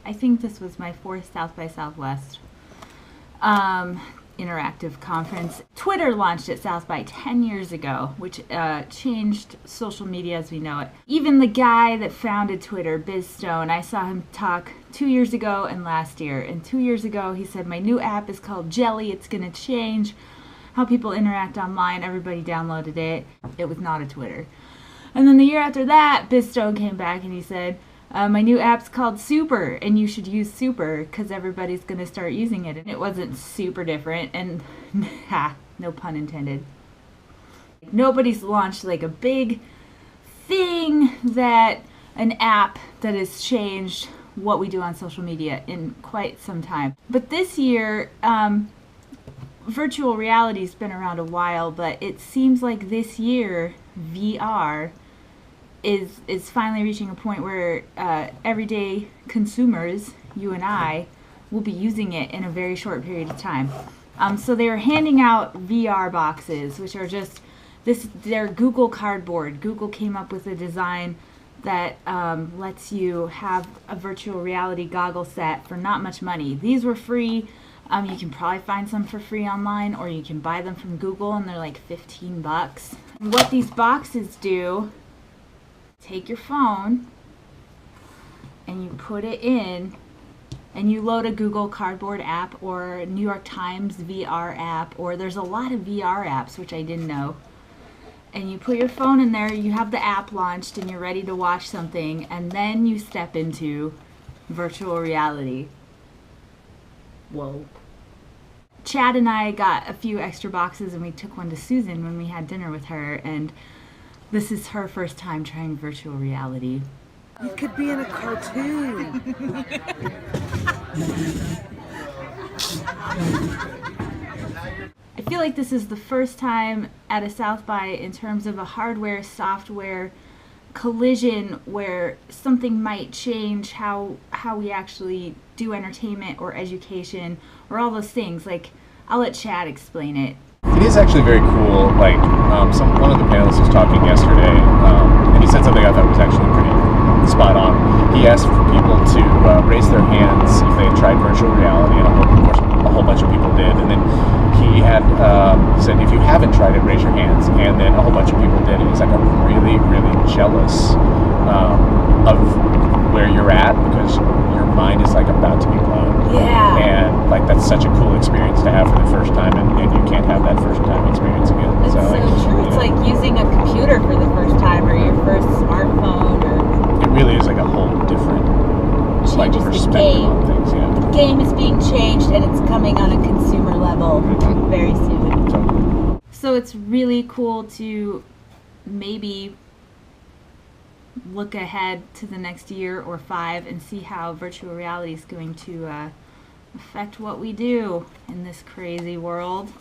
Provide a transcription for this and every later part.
I think this was my fourth South by Southwest Interactive conference. Twitter launched at South by 10 years ago, which changed social media as we know it. Even the guy that founded Twitter, Biz Stone, I saw him talk 2 years ago and last year. And 2 years ago, he said, my new app is called Jelly. It's going to change how people interact online. Everybody downloaded it. It was not a Twitter. And then the year after that, Biz Stone came back and he said, my new app's called Super, and you should use Super because everybody's going to start using it. And it wasn't super different, and no pun intended. Nobody's launched like a big thing that an app that has changed what we do on social media in quite some time. But this year, virtual reality's been around a while, but it seems like this year, VR is finally reaching a point where everyday consumers, you and I, will be using it in a very short period of time. So they are handing out VR boxes, which are just they're Google Cardboard. Google came up with a design that lets you have a virtual reality goggle set for not much money. These were free. You can probably find some for free online, or you can buy them from Google, and they're like 15 bucks. What these boxes do, take your phone and you put it in and you load a Google Cardboard app or New York Times VR app, or there's a lot of VR apps which I didn't know, and you put your phone in there, you have the app launched and you're ready to watch something, and then you step into virtual reality. Whoa. Chad and I got a few extra boxes and we took one to Susan when we had dinner with her, and this is her first time trying virtual reality. You could be in a cartoon. I feel like this is the first time at a South by in terms of a hardware, software collision where something might change how we actually do entertainment or education or all those things. Like, I'll let Chad explain it. It is actually very cool. Like, one of the panelists was talking yesterday, and he said something I thought was actually pretty spot on. He asked for people to raise their hands if they had tried virtual reality, and of course a whole bunch of people did. And then he had said, if you haven't tried it, raise your hands. And then a whole bunch of people did. And he's like, I'm really, really jealous of where you're at, because your mind is like about to be blown. Yeah. And like, that's such a cool experience to have for the first time, and you can't have that first time experience again. It's so true. It's like using a computer for the first time, or your first smartphone, or it really is like a whole different like perspective the game. on things. Yeah. The game is being changed, and it's coming on a consumer level very soon. So it's really cool to maybe look ahead to the next year or 5 and see how virtual reality is going to affect what we do in this crazy world.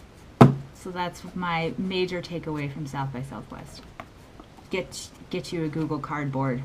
So that's my major takeaway from South by Southwest. Get you a Google Cardboard.